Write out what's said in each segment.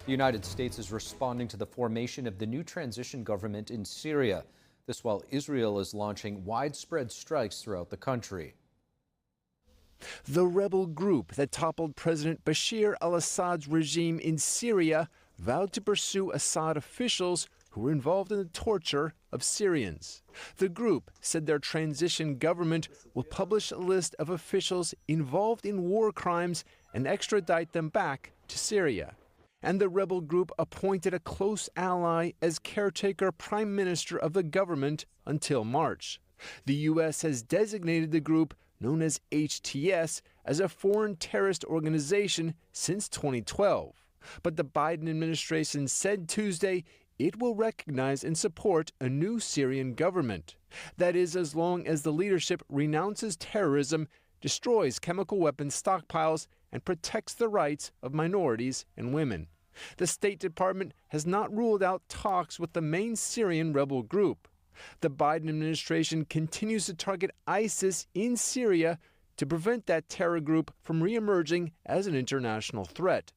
The United States is responding to the formation of the new transition government in Syria. This while Israel is launching widespread strikes throughout the country. The rebel group that toppled President Bashar al-Assad's regime in Syria vowed to pursue Assad officials who were involved in the torture of Syrians. The group said their transition government will publish a list of officials involved in war crimes and extradite them back to Syria. And the rebel group appointed a close ally as caretaker prime minister of the government until March. The U.S. has designated the group, known as HTS, as a foreign terrorist organization since 2012. But the Biden administration said Tuesday it will recognize and support a new Syrian government. That is, as long as the leadership renounces terrorism, destroys chemical weapons stockpiles, and protects the rights of minorities and women. The State Department has not ruled out talks with the main Syrian rebel group. The Biden administration continues to target ISIS in Syria to prevent that terror group from reemerging as an international threat.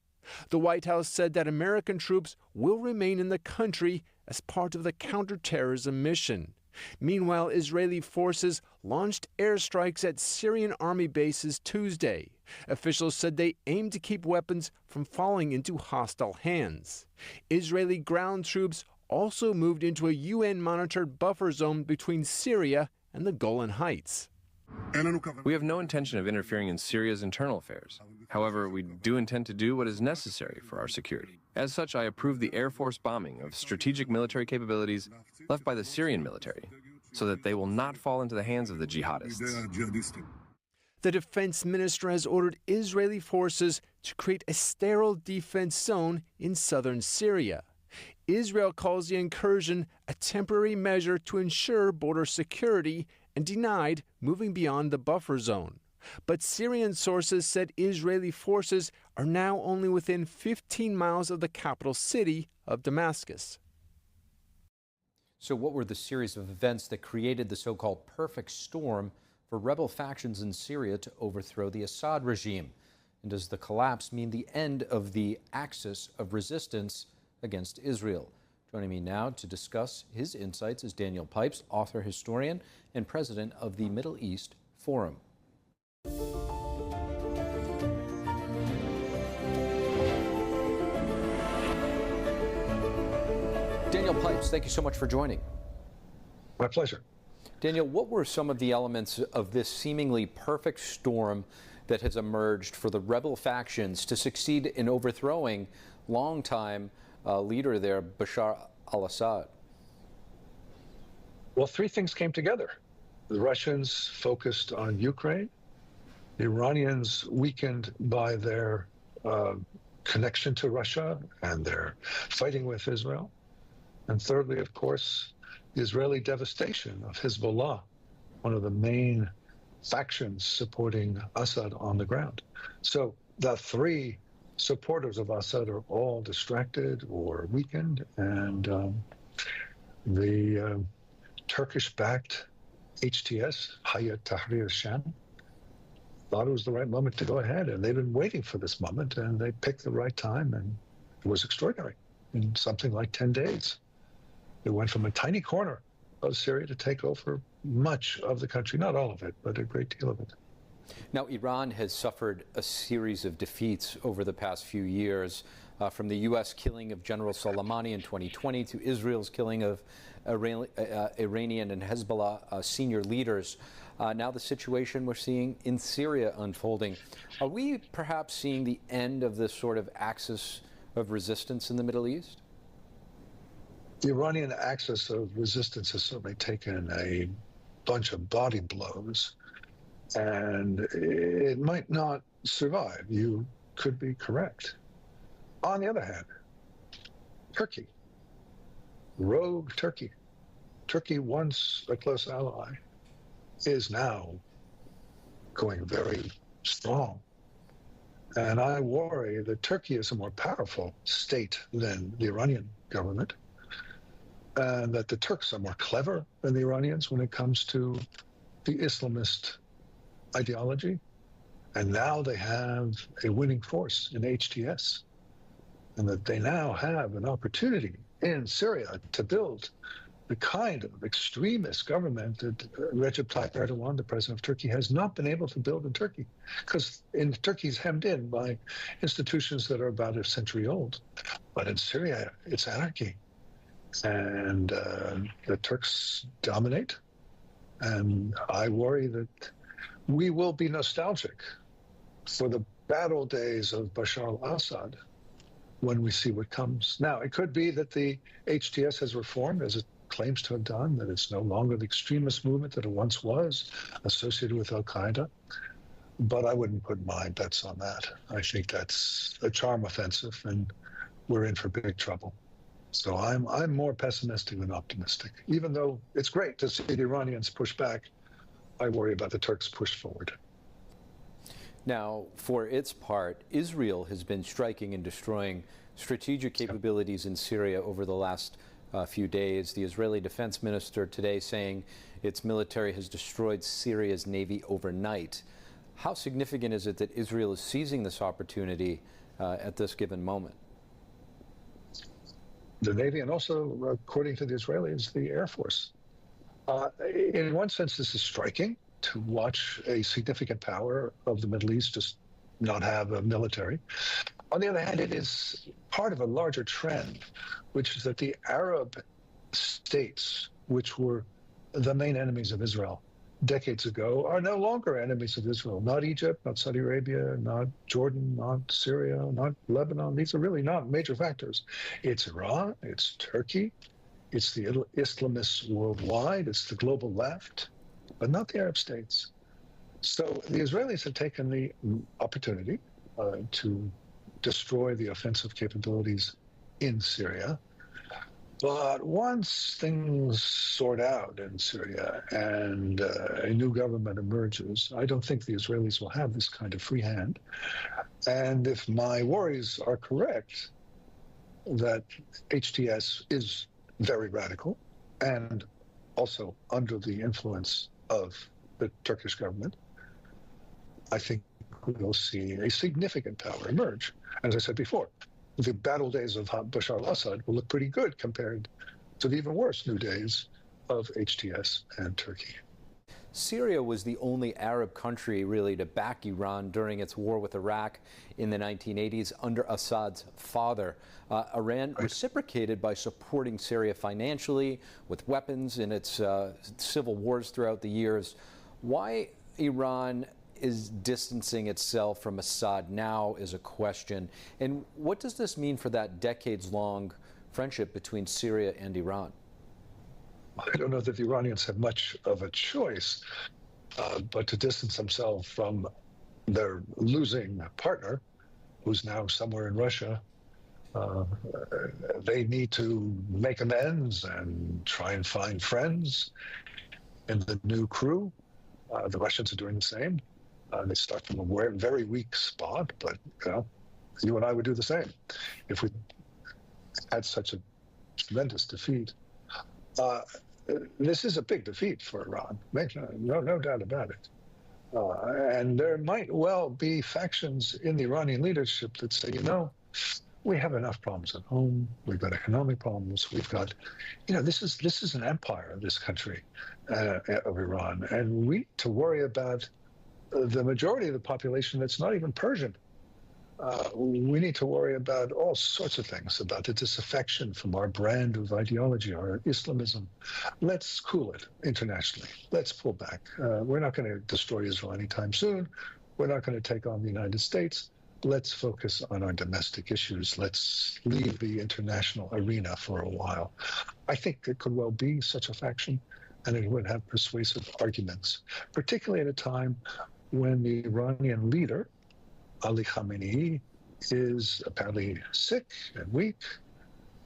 The White House said that American troops will remain in the country as part of the counterterrorism mission. Meanwhile, Israeli forces launched airstrikes at Syrian army bases Tuesday. Officials said they aimed to keep weapons from falling into hostile hands. Israeli ground troops also moved into a UN-monitored buffer zone between Syria and the Golan Heights. We have no intention of interfering in Syria's internal affairs. However, we do intend to do what is necessary for our security. As such, I approve the Air Force bombing of strategic military capabilities left by the Syrian military, so that they will not fall into the hands of the jihadists. The defense minister has ordered Israeli forces to create a sterile defense zone in southern Syria. Israel calls the incursion a temporary measure to ensure border security and denied moving beyond the buffer zone. But Syrian sources said Israeli forces are now only within 15 miles of the capital city of Damascus. So what were the series of events that created the so-called perfect storm for rebel factions in Syria to overthrow the Assad regime? And does the collapse mean the end of the axis of resistance against Israel? Joining me now to discuss his insights is Daniel Pipes, author, historian, and president of the Middle East Forum. Daniel Pipes, thank you so much for joining. My pleasure. Daniel, what were some of the elements of this seemingly perfect storm that has emerged for the rebel factions to succeed in overthrowing longtime leader there, Bashar al-Assad? Well, three things came together. The Russians focused on Ukraine, the Iranians weakened by their connection to Russia and their fighting with Israel, and thirdly, of course, the Israeli devastation of Hezbollah, one of the main factions supporting Assad on the ground. So the three supporters of Assad are all distracted or weakened, and the Turkish-backed HTS, Hayat Tahrir al-Sham, thought it was the right moment to go ahead, and they've been waiting for this moment, and they picked the right time, and it was extraordinary. In something like 10 days, it went from a tiny corner of Syria to take over much of the country, not all of it, but a great deal of it. Now, Iran has suffered a series of defeats over the past few years, from the U.S. killing of General Soleimani in 2020 to Israel's killing of Iranian and Hezbollah senior leaders. Now the situation we're seeing in Syria unfolding. Are we perhaps seeing the end of this sort of axis of resistance in the Middle East? The Iranian axis of resistance has certainly taken a bunch of body blows, and it might not survive. You could be correct. On the other hand, Turkey, rogue Turkey, once a close ally, is now going very strong. And I worry that Turkey is a more powerful state than the Iranian government, and that the Turks are more clever than the Iranians when it comes to the Islamist ideology. And now they have a winning force in HTS. and that they now have an opportunity in Syria to build the kind of extremist government that Recep Tayyip Erdogan, the president of Turkey, has not been able to build in Turkey, because in Turkey is hemmed in by institutions that are about a century old. But in Syria, it's anarchy. And the Turks dominate. And I worry that we will be nostalgic for the battle days of Bashar al-Assad when we see what comes. Now, it could be that the HTS has reformed, as it claims to have done, that it's no longer the extremist movement that it once was, associated with al-Qaeda. But I wouldn't put my bets on that. I think that's a charm offensive, and we're in for big trouble. So I'm more pessimistic than optimistic. Even though it's great to see the Iranians push back, I worry about the Turks push forward. Now, for its part, Israel has been striking and destroying strategic capabilities in Syria over the last few days. The Israeli defense minister today saying its military has destroyed Syria's navy overnight. How significant is it that Israel is seizing this opportunity at this given moment? The Navy, and also, according to the Israelis, the Air Force. In one sense, this is striking, to watch a significant power of the Middle East just not have a military. On the other hand, it is part of a larger trend, which is that the Arab states, which were the main enemies of Israel decades ago, are no longer enemies of Israel. Not Egypt, not Saudi Arabia, not Jordan, not Syria, not Lebanon. These are really not major factors. It's Iran, it's Turkey, it's the Islamists worldwide, it's the global left, but not the Arab states. So the Israelis have taken the opportunity to destroy the offensive capabilities in Syria. But once things sort out in Syria and a new government emerges, I don't think the Israelis will have this kind of free hand. And if my worries are correct, that HTS is very radical and also under the influence of the Turkish government, I think we'll see a significant power emerge. As I said before, the battle days of Bashar al-Assad will look pretty good compared to the even worse new days of HTS and Turkey. Syria was the only Arab country really to back Iran during its war with Iraq in the 1980s under Assad's father. Iran reciprocated by supporting Syria financially with weapons in its civil wars throughout the years. Why Iran is distancing itself from Assad now is a question. And what does this mean for that decades-long friendship between Syria and Iran? I don't know that the Iranians have much of a choice, but to distance themselves from their losing partner, who's now somewhere in Russia, they need to make amends and try and find friends in the new crew. The Russians are doing the same. They start from a very weak spot, but you and I would do the same if we had such a tremendous defeat. This is a big defeat for Iran, no doubt about it. And there might well be factions in the Iranian leadership that say, we have enough problems at home. We've got economic problems. We've got, this is an empire, this country of Iran, and we need to worry about the majority of the population that's not even Persian. We need to worry about all sorts of things, about the disaffection from our brand of ideology, our Islamism. Let's cool it internationally. Let's pull back. We're not going to destroy Israel anytime soon. We're not going to take on the United States. Let's focus on our domestic issues. Let's leave the international arena for a while. I think it could well be such a faction, and it would have persuasive arguments, particularly at a time when the Iranian leader, Ali Khamenei, is apparently sick and weak,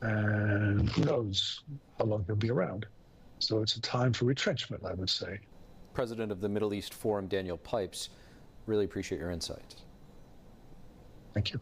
and who knows how long he'll be around. So it's a time for retrenchment, I would say. President of the Middle East Forum, Daniel Pipes, really appreciate your insights. Thank you.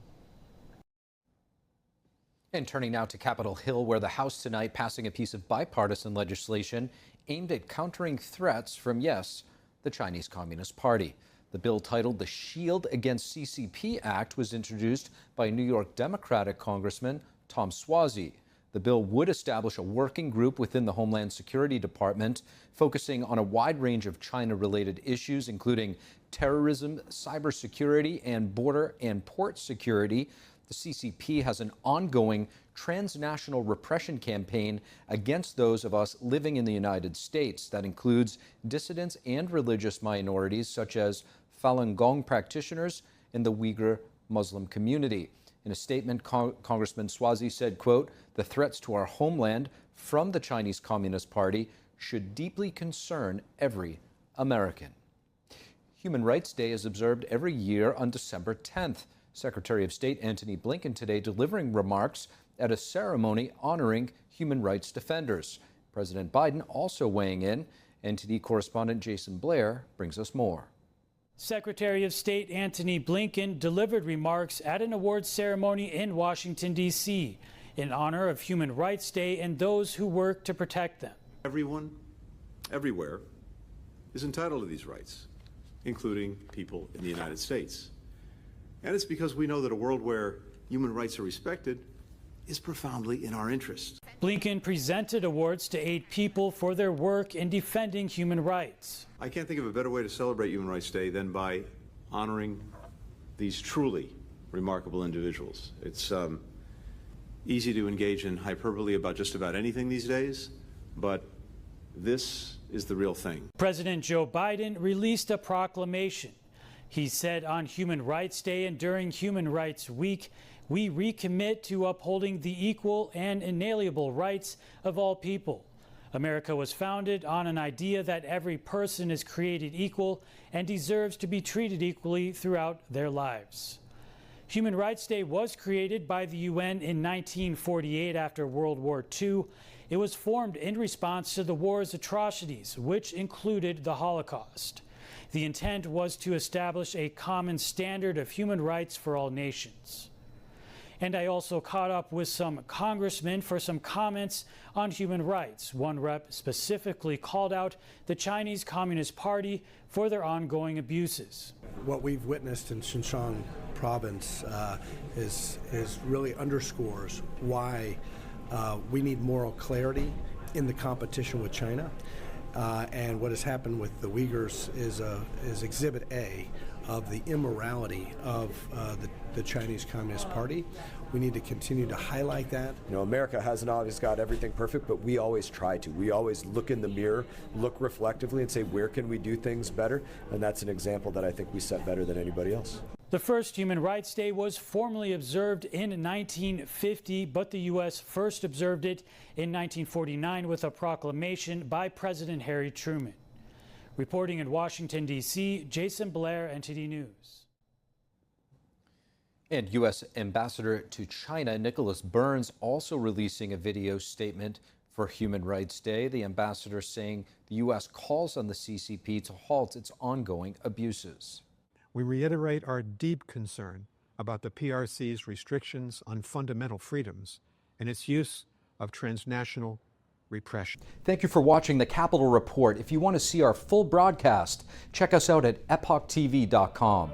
And turning now to Capitol Hill, where the House tonight passing a piece of bipartisan legislation aimed at countering threats from, yes, the Chinese Communist Party. The bill, titled the Shield Against CCP Act, was introduced by New York Democratic Congressman Tom Suozzi. The bill would establish a working group within the Homeland Security Department focusing on a wide range of China-related issues, including terrorism, cybersecurity, and border and port security. The CCP has an ongoing transnational repression campaign against those of us living in the United States that includes dissidents and religious minorities such as Falun Gong practitioners in the Uyghur Muslim community. In a statement, Congressman Suozzi said, quote, "The threats to our homeland from the Chinese Communist Party should deeply concern every American." Human Rights Day is observed every year on December 10th. Secretary of State Antony Blinken today delivering remarks at a ceremony honoring human rights defenders. President Biden also weighing in. NTD correspondent Jason Blair brings us more. Secretary of State Antony Blinken delivered remarks at an awards ceremony in Washington, D.C. in honor of Human Rights Day and those who work to protect them. Everyone, everywhere, is entitled to these rights, including people in the United States. And it's because we know that a world where human rights are respected is profoundly in our interest. Blinken presented awards to 8 people for their work in defending human rights. I can't think of a better way to celebrate Human Rights Day than by honoring these truly remarkable individuals. It's easy to engage in hyperbole about just about anything these days, but this is the real thing. President Joe Biden released a proclamation. He said on Human Rights Day and during Human Rights Week, we recommit to upholding the equal and inalienable rights of all people. America was founded on an idea that every person is created equal and deserves to be treated equally throughout their lives. Human Rights Day was created by the UN in 1948 after World War II. It was formed in response to the war's atrocities, which included the Holocaust. The intent was to establish a common standard of human rights for all nations. And I also caught up with some congressmen for some comments on human rights. One rep specifically called out the Chinese Communist Party for their ongoing abuses. What we've witnessed in Xinjiang province is really underscores why we need moral clarity in the competition with China. And what has happened with the Uyghurs is Exhibit A of the immorality of the Chinese Communist Party. We need to continue to highlight that. You know, America hasn't always got everything perfect, but we always try to. We always look in the mirror, look reflectively, and say, where can we do things better? And that's an example that I think we set better than anybody else. The first Human Rights Day was formally observed in 1950, but the U.S. first observed it in 1949 with a proclamation by President Harry Truman. Reporting in Washington, D.C., Jason Blair, NTD News. And U.S. Ambassador to China Nicholas Burns also releasing a video statement for Human Rights Day. The ambassador saying the U.S. calls on the CCP to halt its ongoing abuses. We reiterate our deep concern about the PRC's restrictions on fundamental freedoms and its use of transnational repression. Thank you for watching the Capitol Report. If you want to see our full broadcast, check us out at epochtv.com.